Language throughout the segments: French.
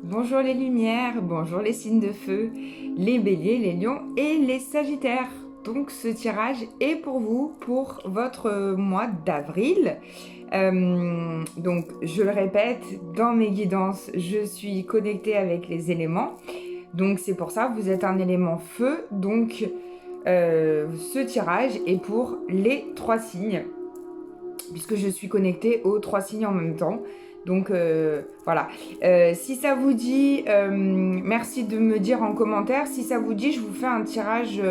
Bonjour les lumières, bonjour les signes de feu, les béliers, les lions et les sagittaires. Donc ce tirage est pour vous pour votre mois d'avril. Donc je le répète, dans mes guidances, je suis connectée avec les éléments. Donc c'est pour ça, vous êtes un élément feu. Donc ce tirage est pour les 3 signes, puisque je suis connectée aux 3 signes en même temps. Donc voilà. Si ça vous dit, merci de me dire en commentaire. Si ça vous dit, je vous fais un tirage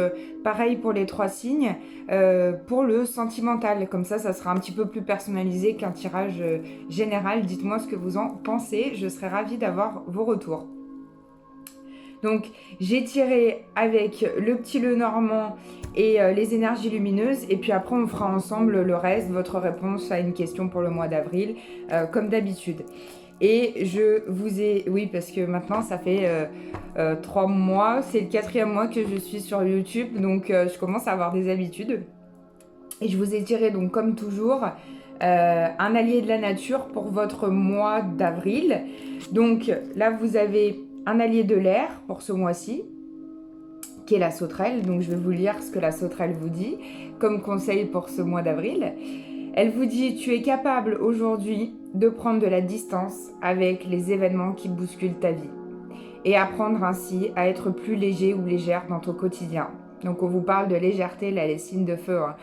pareil pour les 3 signes, pour le sentimental. Comme ça sera un petit peu plus personnalisé qu'un tirage général. Dites-moi ce que vous en pensez. Je serai ravie d'avoir vos retours. Donc j'ai tiré avec le petit Lenormand et les énergies lumineuses, et puis après on fera ensemble le reste, votre réponse à une question pour le mois d'avril, comme d'habitude. Et je vous ai... Oui, parce que maintenant ça fait 3 mois, c'est le 4e mois que je suis sur YouTube, donc je commence à avoir des habitudes. Et je vous ai tiré donc comme toujours un allié de la nature pour votre mois d'avril. Donc là vous avez un allié de l'air pour ce mois-ci, qui est la sauterelle. Donc je vais vous lire ce que la sauterelle vous dit comme conseil pour ce mois d'avril. Elle vous dit: tu es capable aujourd'hui de prendre de la distance avec les événements qui bousculent ta vie et apprendre ainsi à être plus léger ou légère dans ton quotidien. Donc on vous parle de légèreté, là, les signes de feu. Hein.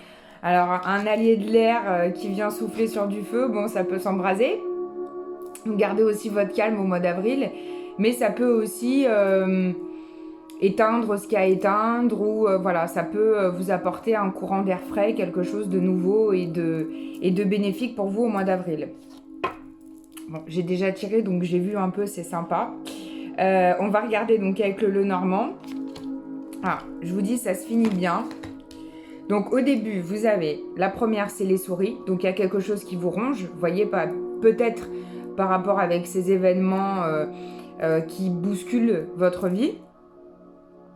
Alors un allié de l'air qui vient souffler sur du feu, bon, ça peut s'embraser. Gardez aussi votre calme au mois d'avril, mais ça peut aussi éteindre ce qu'il y a à éteindre, ou voilà, ça peut vous apporter un courant d'air frais, quelque chose de nouveau et de bénéfique pour vous au mois d'avril. Bon, j'ai déjà tiré, donc j'ai vu un peu, c'est sympa. On va regarder donc avec le Lenormand. Ah, je vous dis, ça se finit bien. Donc au début, vous avez la première, c'est les souris. Donc il y a quelque chose qui vous ronge. Vous voyez, pas peut-être par rapport avec ces événements qui bousculent votre vie.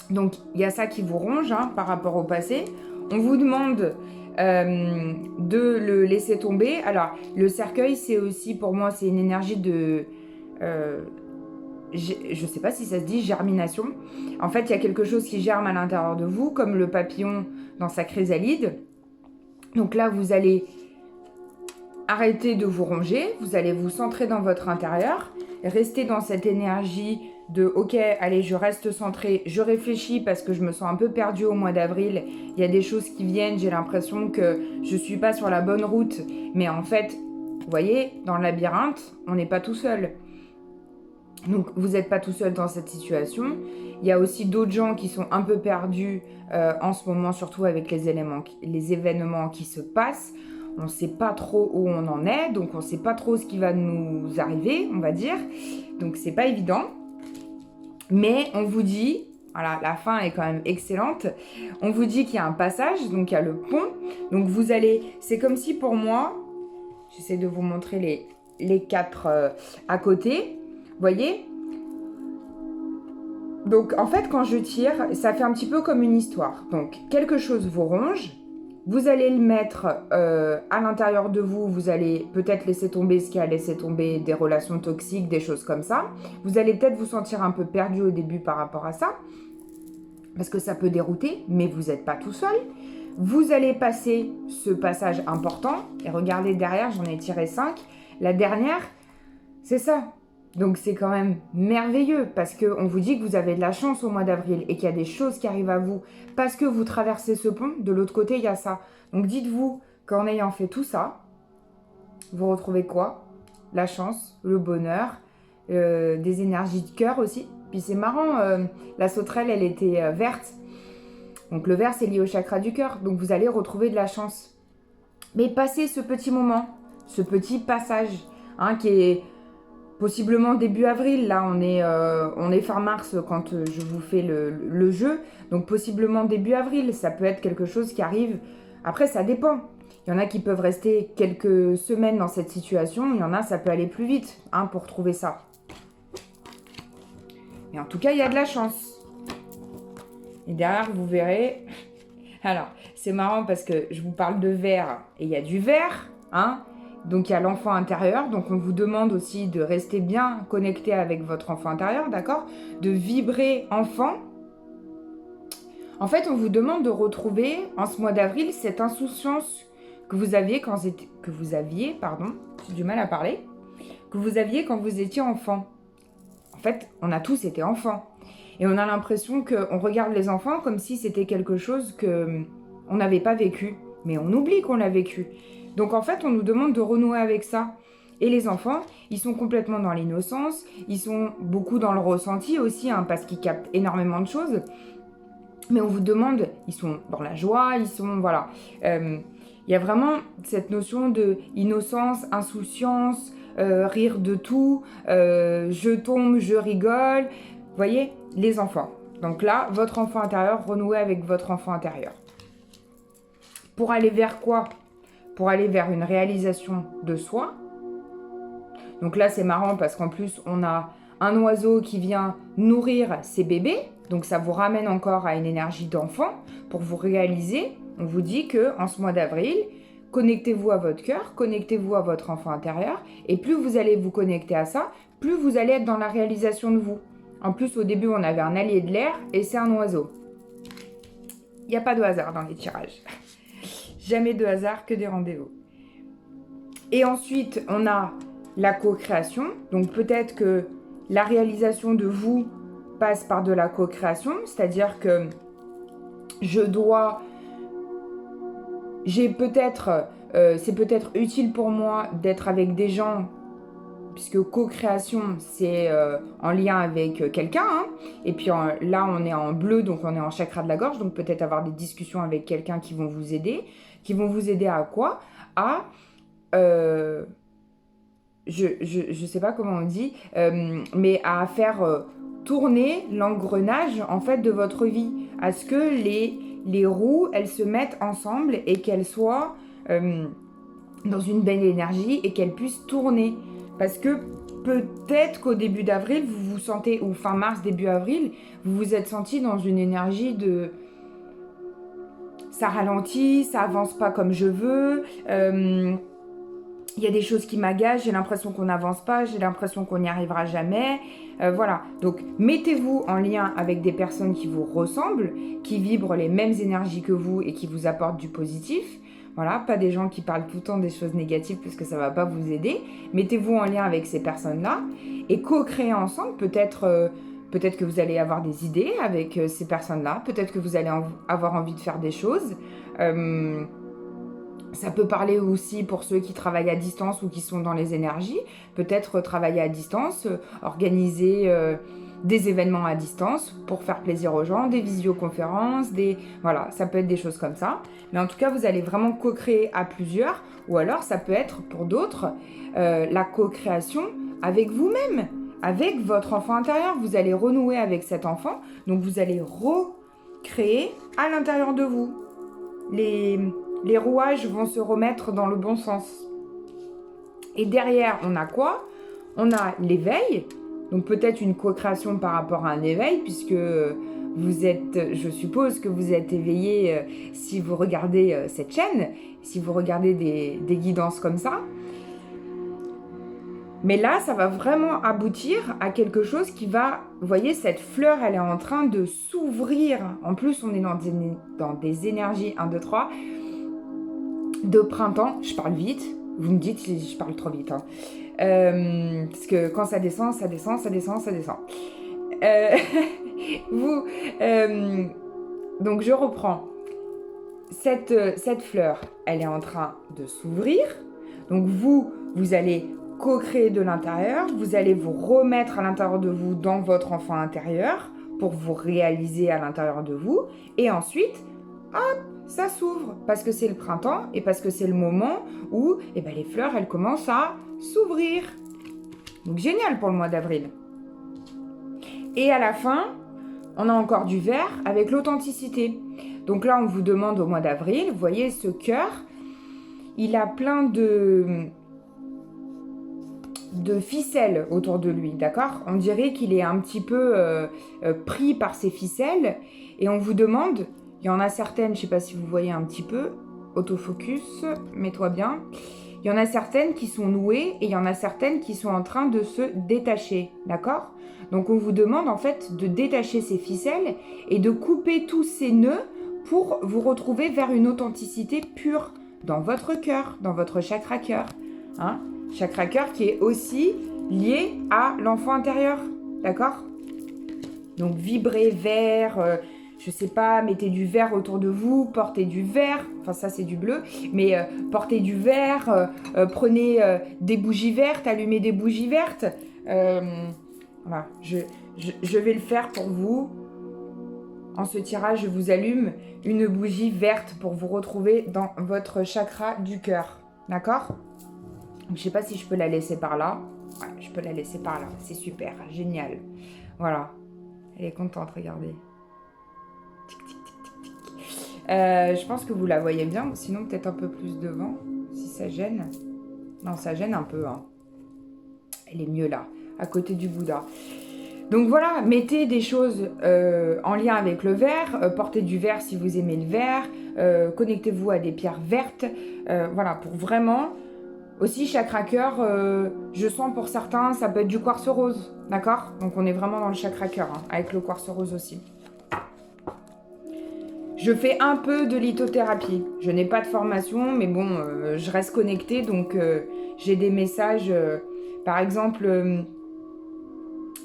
Donc il y a ça qui vous ronge hein, par rapport au passé. On vous demande de le laisser tomber. Alors le cercueil, c'est aussi pour moi, c'est une énergie de... je ne sais pas si ça se dit germination. En fait, il y a quelque chose qui germe à l'intérieur de vous, comme le papillon dans sa chrysalide. Donc là, vous allez arrêter de vous ronger, vous allez vous centrer dans votre intérieur, rester dans cette énergie de « ok, allez, je reste centré, je réfléchis parce que je me sens un peu perdue au mois d'avril, il y a des choses qui viennent, j'ai l'impression que je ne suis pas sur la bonne route, mais en fait, vous voyez, dans le labyrinthe, on n'est pas tout seul. » Donc, vous n'êtes pas tout seul dans cette situation. Il y a aussi d'autres gens qui sont un peu perdus en ce moment, surtout avec les événements qui se passent. On ne sait pas trop où on en est, donc on ne sait pas trop ce qui va nous arriver, on va dire. Donc, c'est pas évident. Mais on vous dit, voilà, la fin est quand même excellente. On vous dit qu'il y a un passage, donc il y a le pont. Donc, vous allez... C'est comme si pour moi... J'essaie de vous montrer les 4 à côté. Vous voyez? Donc, en fait, quand je tire, ça fait un petit peu comme une histoire. Donc, quelque chose vous ronge. Vous allez le mettre à l'intérieur de vous. Vous allez peut-être laisser tomber ce qui a laissé tomber des relations toxiques, des choses comme ça. Vous allez peut-être vous sentir un peu perdu au début par rapport à ça. Parce que ça peut dérouter, mais vous n'êtes pas tout seul. Vous allez passer ce passage important. Et regardez derrière, j'en ai tiré 5. La dernière, c'est ça. Donc c'est quand même merveilleux parce qu'on vous dit que vous avez de la chance au mois d'avril et qu'il y a des choses qui arrivent à vous parce que vous traversez ce pont. De l'autre côté, il y a ça. Donc dites-vous qu'en ayant fait tout ça, vous retrouvez quoi? La chance, le bonheur, des énergies de cœur aussi. Puis c'est marrant, la sauterelle, elle était verte. Donc le vert, c'est lié au chakra du cœur. Donc vous allez retrouver de la chance. Mais passez ce petit moment, ce petit passage hein, qui est... possiblement début avril, là on est fin mars quand je vous fais le jeu, donc possiblement début avril, ça peut être quelque chose qui arrive, après ça dépend, il y en a qui peuvent rester quelques semaines dans cette situation, il y en a ça peut aller plus vite hein, pour trouver ça. Mais en tout cas il y a de la chance. Et derrière vous verrez, alors c'est marrant parce que je vous parle de vert et il y a du vert, hein. Donc il y a l'enfant intérieur, donc on vous demande aussi de rester bien connecté avec votre enfant intérieur, d'accord? De vibrer enfant. En fait, on vous demande de retrouver en ce mois d'avril cette insouciance que vous aviez j'ai du mal à parler, que vous aviez quand vous étiez enfant. En fait, on a tous été enfants. Et on a l'impression qu'on regarde les enfants comme si c'était quelque chose qu'on n'avait pas vécu. Mais on oublie qu'on l'a vécu. Donc en fait, on nous demande de renouer avec ça. Et les enfants, ils sont complètement dans l'innocence, ils sont beaucoup dans le ressenti aussi, hein, parce qu'ils captent énormément de choses. Mais on vous demande, ils sont dans la joie, ils sont, voilà. Il y a vraiment cette notion de innocence, insouciance, rire de tout, je tombe, je rigole. Vous voyez, les enfants. Donc là, votre enfant intérieur, renouez avec votre enfant intérieur. Pour aller vers quoi? Pour aller vers une réalisation de soi. Donc là, c'est marrant parce qu'en plus, on a un oiseau qui vient nourrir ses bébés. Donc ça vous ramène encore à une énergie d'enfant. Pour vous réaliser, on vous dit qu'en ce mois d'avril, connectez-vous à votre cœur, connectez-vous à votre enfant intérieur. Et plus vous allez vous connecter à ça, plus vous allez être dans la réalisation de vous. En plus, au début, on avait un allié de l'air et c'est un oiseau. Il n'y a pas de hasard dans les tirages. Jamais de hasard, que des rendez-vous. Et ensuite, on a la co-création. Donc peut-être que la réalisation de vous passe par de la co-création, c'est-à-dire que c'est peut-être utile pour moi d'être avec des gens, puisque co-création, c'est en lien avec quelqu'un, hein. Et puis là, on est en bleu, donc on est en chakra de la gorge, donc peut-être avoir des discussions avec quelqu'un qui vont vous aider. Qui vont vous aider à quoi? À... je sais pas comment on dit, mais à faire tourner l'engrenage, en fait, de votre vie. À ce que les roues, elles se mettent ensemble et qu'elles soient dans une belle énergie et qu'elles puissent tourner. Parce que peut-être qu'au début d'avril, vous vous sentez, ou fin mars, début avril, vous vous êtes senti dans une énergie de... Ça ralentit, ça avance pas comme je veux, il y a des choses qui m'agacent, j'ai l'impression qu'on n'avance pas, j'ai l'impression qu'on n'y arrivera jamais. Voilà, donc mettez-vous en lien avec des personnes qui vous ressemblent, qui vibrent les mêmes énergies que vous et qui vous apportent du positif. Voilà, pas des gens qui parlent tout le temps des choses négatives parce que ça ne va pas vous aider. Mettez-vous en lien avec ces personnes-là et co-créez ensemble. Peut-être que vous allez avoir des idées avec ces personnes-là. Peut-être que vous allez avoir envie de faire des choses. Ça peut parler aussi pour ceux qui travaillent à distance ou qui sont dans les énergies. Peut-être travailler à distance, organiser des événements à distance pour faire plaisir aux gens, des visioconférences, voilà, ça peut être des choses comme ça. Mais en tout cas, vous allez vraiment co-créer à plusieurs. Ou alors, ça peut être pour d'autres la co-création avec vous-même, avec votre enfant intérieur. Vous allez renouer avec cet enfant. Donc, vous allez recréer à l'intérieur de vous. Les rouages vont se remettre dans le bon sens. Et derrière, on a quoi? On a l'éveil. Donc peut-être une co-création par rapport à un éveil, puisque vous êtes, je suppose que vous êtes éveillé si vous regardez cette chaîne, si vous regardez des guidances comme ça. Mais là, ça va vraiment aboutir à quelque chose qui va... Vous voyez, cette fleur, elle est en train de s'ouvrir. En plus, on est dans des énergies 1, 2, 3 de printemps. Je parle vite. Vous me dites si je parle trop vite. Hein. Parce que quand ça descend, ça descend, ça descend, ça descend. Donc, je reprends. Cette fleur, elle est en train de s'ouvrir. Donc, vous allez co-créer de l'intérieur. Vous allez vous remettre à l'intérieur de vous dans votre enfant intérieur pour vous réaliser à l'intérieur de vous. Et ensuite, hop, ça s'ouvre parce que c'est le printemps et parce que c'est le moment où les fleurs, elles commencent à s'ouvrir. Donc, génial pour le mois d'avril. Et à la fin, on a encore du vert avec l'authenticité. Donc là, on vous demande au mois d'avril, vous voyez ce cœur, il a plein de ficelles autour de lui, d'accord? On dirait qu'il est un petit peu pris par ces ficelles et on vous demande, il y en a certaines, je ne sais pas si vous voyez un petit peu, autofocus, mets-toi bien. il y en a certaines qui sont nouées et il y en a certaines qui sont en train de se détacher, d'accord? Donc on vous demande en fait de détacher ces ficelles et de couper tous ces nœuds pour vous retrouver vers une authenticité pure dans votre cœur, dans votre chakra cœur. Hein? Chakra cœur qui est aussi lié à l'enfant intérieur, d'accord? Donc vibrez vert, je sais pas, mettez du vert autour de vous, portez du vert, enfin ça c'est du bleu, mais portez du vert, prenez des bougies vertes, allumez des bougies vertes. Voilà, je vais le faire pour vous. En ce tirage, je vous allume une bougie verte pour vous retrouver dans votre chakra du cœur. D'accord? Je ne sais pas si je peux la laisser par là. Ouais, je peux la laisser par là. C'est super, génial. Voilà. Elle est contente, regardez. Tic, tic, tic, tic, tic. Je pense que vous la voyez bien. Sinon, peut-être un peu plus devant, si ça gêne. Non, ça gêne un peu. Hein. Elle est mieux là, à côté du Bouddha. Donc voilà, mettez des choses en lien avec le vert, portez du vert si vous aimez le vert, connectez-vous à des pierres vertes, voilà, pour vraiment... Aussi, chakra cœur, je sens pour certains, ça peut être du quartz rose, d'accord? Donc on est vraiment dans le chakra cœur, hein, avec le quartz rose aussi. Je fais un peu de lithothérapie, je n'ai pas de formation, mais bon, je reste connectée, donc j'ai des messages, par exemple...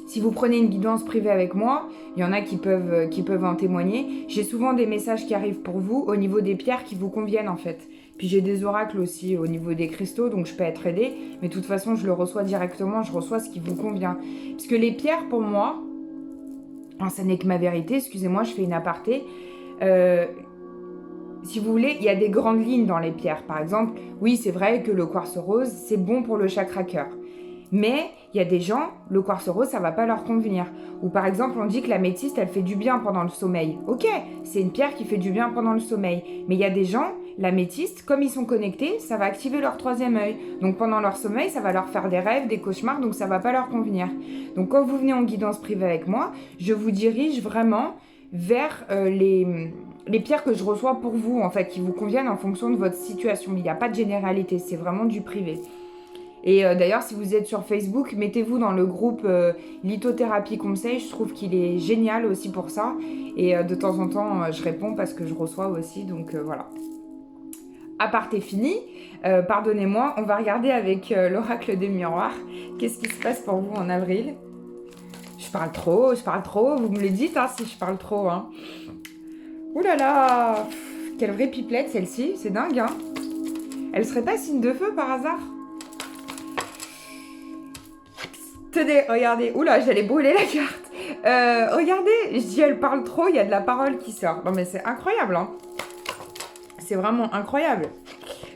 si vous prenez une guidance privée avec moi, il y en a qui peuvent en témoigner. J'ai souvent des messages qui arrivent pour vous au niveau des pierres qui vous conviennent en fait. Puis j'ai des oracles aussi au niveau des cristaux, donc je peux être aidée. Mais de toute façon, je le reçois directement, je reçois ce qui vous convient. Parce que les pierres, pour moi, ça n'est que ma vérité, excusez-moi, je fais une aparté. Si vous voulez, il y a des grandes lignes dans les pierres. Par exemple, oui, c'est vrai que le quartz rose, c'est bon pour le chakra cœur. Mais il y a des gens, le quartz rose, ça va pas leur convenir. Ou par exemple, on dit que l'améthyste, elle fait du bien pendant le sommeil. Ok, c'est une pierre qui fait du bien pendant le sommeil. Mais il y a des gens, l'améthyste, comme ils sont connectés, ça va activer leur troisième œil. Donc pendant leur sommeil, ça va leur faire des rêves, des cauchemars, donc ça va pas leur convenir. Donc quand vous venez en guidance privée avec moi, je vous dirige vraiment vers les pierres que je reçois pour vous, en fait, qui vous conviennent en fonction de votre situation. Il n'y a pas de généralité, c'est vraiment du privé. Et d'ailleurs, si vous êtes sur Facebook, mettez-vous dans le groupe Lithothérapie Conseil. Je trouve qu'il est génial aussi pour ça. Et de temps en temps, je réponds parce que je reçois aussi. Donc voilà. Aparté fini. Pardonnez-moi, on va regarder avec l'oracle des miroirs. Qu'est-ce qui se passe pour vous en avril? Je parle trop. Vous me le dites hein, si je parle trop. Hein. Ouh là là, quelle vraie pipelette celle-ci. C'est dingue. Hein. Elle serait pas signe de feu par hasard? Tenez, regardez. Oula, j'allais brûler la carte. Regardez, je dis elle parle trop, il y a de la parole qui sort. Non mais c'est incroyable, hein. C'est vraiment incroyable.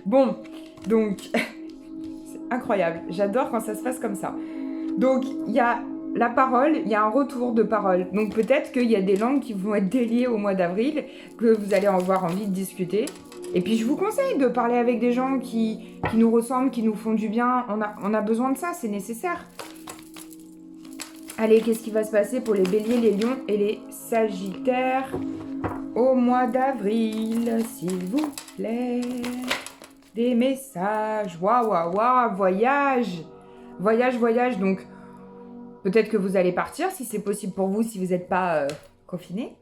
Bon, donc, c'est incroyable. J'adore quand ça se passe comme ça. Donc, il y a la parole, il y a un retour de parole. Donc peut-être qu'il y a des langues qui vont être déliées au mois d'avril, que vous allez avoir envie de discuter. Et puis je vous conseille de parler avec des gens qui nous ressemblent, qui nous font du bien. On a besoin de ça, c'est nécessaire. Allez, qu'est-ce qui va se passer pour les béliers, les lions et les sagittaires au mois d'avril, s'il vous plaît? Des messages. Waouh, waouh, waouh, voyage. Voyage. Donc, peut-être que vous allez partir, si c'est possible pour vous, si vous n'êtes pas confiné.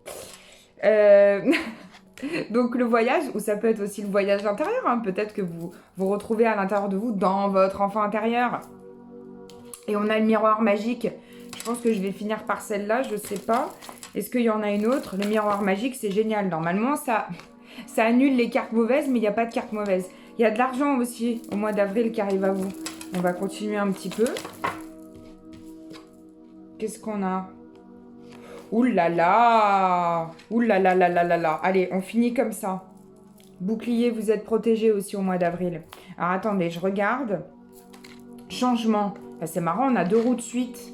Donc, le voyage, ou ça peut être aussi le voyage intérieur. Hein. Peut-être que vous vous retrouvez à l'intérieur de vous, dans votre enfant intérieur. Et on a le miroir magique. Je pense que je vais finir par celle-là, je sais pas. Est-ce qu'il y en a une autre? Le miroir magique, c'est génial. Normalement, ça annule les cartes mauvaises, mais il n'y a pas de cartes mauvaises. Il y a de l'argent aussi au mois d'avril qui arrive à vous. On va continuer un petit peu. Qu'est-ce qu'on a? Ouh là là! Ouh là là là là là là! Allez, on finit comme ça. Bouclier, vous êtes protégé aussi au mois d'avril. Alors attendez, je regarde. Changement. Ben, c'est marrant, on a 2 roues de suite.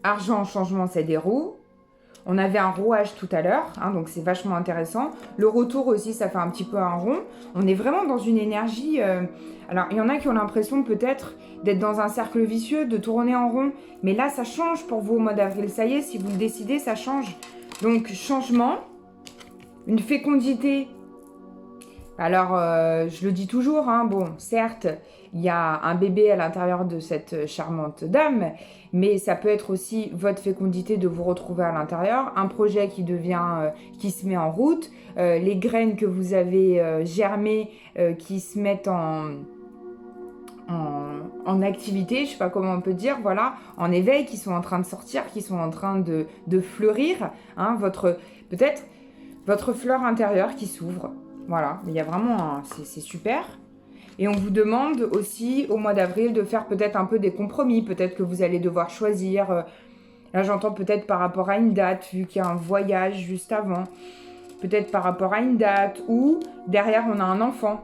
Argent, changement, c'est des roues. On avait un rouage tout à l'heure, hein, donc c'est vachement intéressant. Le retour aussi, ça fait un petit peu un rond. On est vraiment dans une énergie... Alors, il y en a qui ont l'impression peut-être d'être dans un cercle vicieux, de tourner en rond. Mais là, ça change pour vous au mois d'avril. Ça y est, si vous le décidez, ça change. Donc, changement, une fécondité. Alors, je le dis toujours, hein, bon, certes, il y a un bébé à l'intérieur de cette charmante dame, mais ça peut être aussi votre fécondité de vous retrouver à l'intérieur, un projet qui devient, qui se met en route, les graines que vous avez germées qui se mettent en activité, je ne sais pas comment on peut dire, voilà, en éveil, qui sont en train de sortir, qui sont en train de fleurir, hein, peut-être votre fleur intérieure qui s'ouvre. Voilà, il y a vraiment, c'est super. Et on vous demande aussi au mois d'avril de faire peut-être un peu des compromis. Peut-être que vous allez devoir choisir. Là, j'entends peut-être par rapport à une date, vu qu'il y a un voyage juste avant. Peut-être par rapport à une date ou derrière, on a un enfant.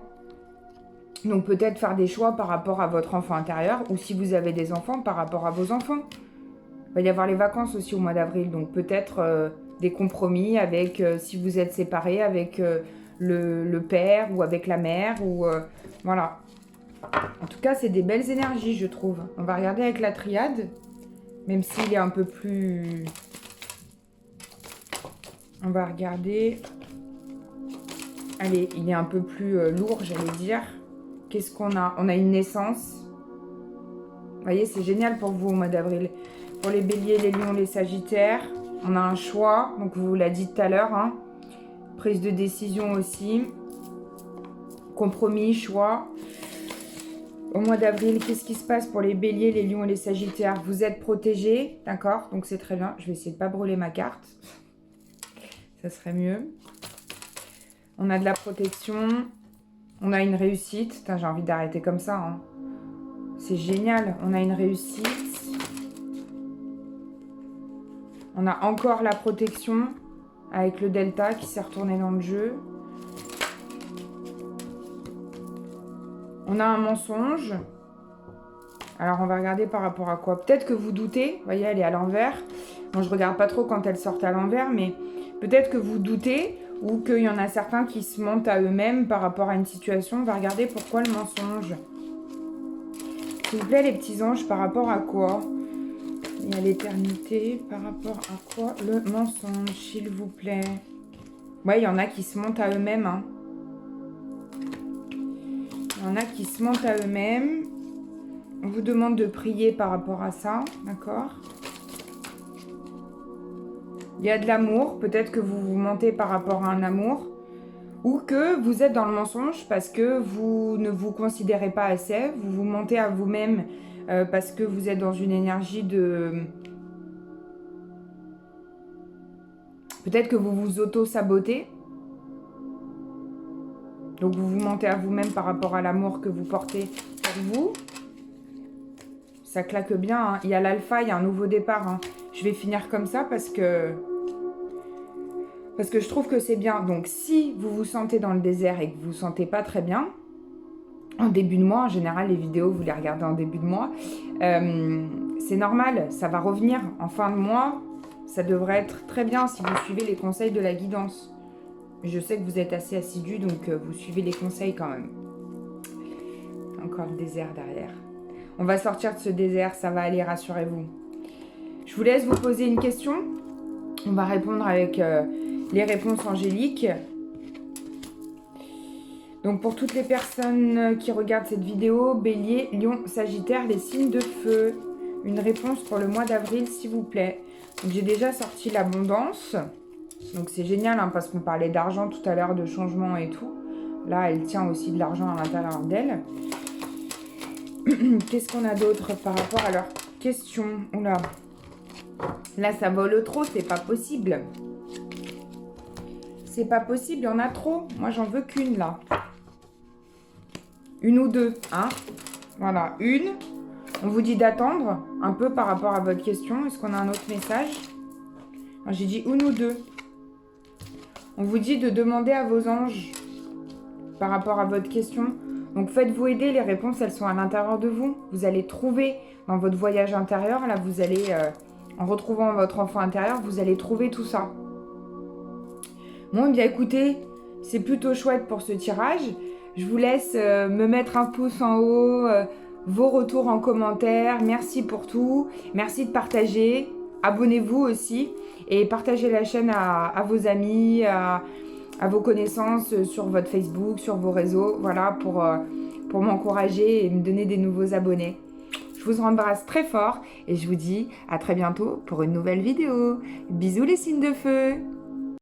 Donc peut-être faire des choix par rapport à votre enfant intérieur ou si vous avez des enfants, par rapport à vos enfants. Il va y avoir les vacances aussi au mois d'avril. Donc peut-être des compromis avec, si vous êtes séparés, avec le père ou avec la mère. Ou voilà. En tout cas, c'est des belles énergies, je trouve. On va regarder avec la triade. Même s'il est un peu plus... On va regarder... Allez, il est un peu plus lourd, j'allais dire. Qu'est-ce qu'on a? On a une naissance. Vous voyez, c'est génial pour vous au mois d'avril. Pour les béliers, les lions, les sagittaires, on a un choix. Donc, vous l'a dit tout à l'heure. Hein. Prise de décision aussi. Compromis, choix. Au mois d'avril, qu'est-ce qui se passe pour les béliers, les lions et les sagittaires? Vous êtes protégés, d'accord? Donc, c'est très bien. Je vais essayer de ne pas brûler ma carte. Ça serait mieux. On a de la protection. On a une réussite. J'ai envie d'arrêter comme ça. Hein. C'est génial. On a une réussite. On a encore la protection avec le delta qui s'est retourné dans le jeu. On a un mensonge. Alors, on va regarder par rapport à quoi. Peut-être que vous doutez. Vous voyez, elle est à l'envers. Bon, je regarde pas trop quand elle sort à l'envers, mais peut-être que vous doutez ou qu'il y en a certains qui se mentent à eux-mêmes par rapport à une situation. On va regarder pourquoi le mensonge. S'il vous plaît, les petits anges, par rapport à quoi? Il y a l'éternité. Par rapport à quoi le mensonge, s'il vous plaît? Ouais, il y en a qui se mentent à eux-mêmes. Hein. Il y en a qui se mentent à eux-mêmes. On vous demande de prier par rapport à ça, d'accord? Il y a de l'amour. Peut-être que vous vous mentez par rapport à un amour. Ou que vous êtes dans le mensonge parce que vous ne vous considérez pas assez. Vous vous mentez à vous-même parce que vous êtes dans une énergie de... Peut-être que vous vous auto-sabotez. Donc vous vous mentez à vous-même par rapport à l'amour que vous portez pour vous. Ça claque bien. Hein. Il y a l'alpha, il y a un nouveau départ. Hein. Je vais finir comme ça parce que je trouve que c'est bien. Donc si vous vous sentez dans le désert et que vous ne vous sentez pas très bien, en début de mois, en général les vidéos vous les regardez en début de mois, c'est normal, ça va revenir en fin de mois. Ça devrait être très bien si vous suivez les conseils de la guidance. Je sais que vous êtes assez assidus, donc vous suivez les conseils quand même. Encore le désert derrière. On va sortir de ce désert, ça va aller, rassurez-vous. Je vous laisse vous poser une question. On va répondre avec les réponses angéliques. Donc pour toutes les personnes qui regardent cette vidéo, Bélier, Lion, Sagittaire, les signes de feu. Une réponse pour le mois d'avril, s'il vous plaît. Donc j'ai déjà sorti l'abondance. Donc c'est génial hein, parce qu'on parlait d'argent tout à l'heure, de changement et tout. Là, elle tient aussi de l'argent à l'intérieur d'elle. Qu'est-ce qu'on a d'autre par rapport à leurs questions? Oula. Là, ça vole trop, c'est pas possible. C'est pas possible, il y en a trop. Moi, j'en veux qu'une, là. Une ou deux, hein. Voilà, une. On vous dit d'attendre un peu par rapport à votre question. Est-ce qu'on a un autre message? J'ai dit une ou deux. On vous dit de demander à vos anges par rapport à votre question. Donc, faites-vous aider. Les réponses, elles sont à l'intérieur de vous. Vous allez trouver dans votre voyage intérieur. Là, vous allez, en retrouvant votre enfant intérieur, vous allez trouver tout ça. Bon, bien écoutez, c'est plutôt chouette pour ce tirage. Je vous laisse me mettre un pouce en haut, vos retours en commentaire. Merci pour tout. Merci de partager. Abonnez-vous aussi et partagez la chaîne à vos amis, à à vos connaissances sur votre Facebook, sur vos réseaux, voilà, pour m'encourager et me donner des nouveaux abonnés. Je vous embrasse très fort et je vous dis à très bientôt pour une nouvelle vidéo. Bisous les signes de feu!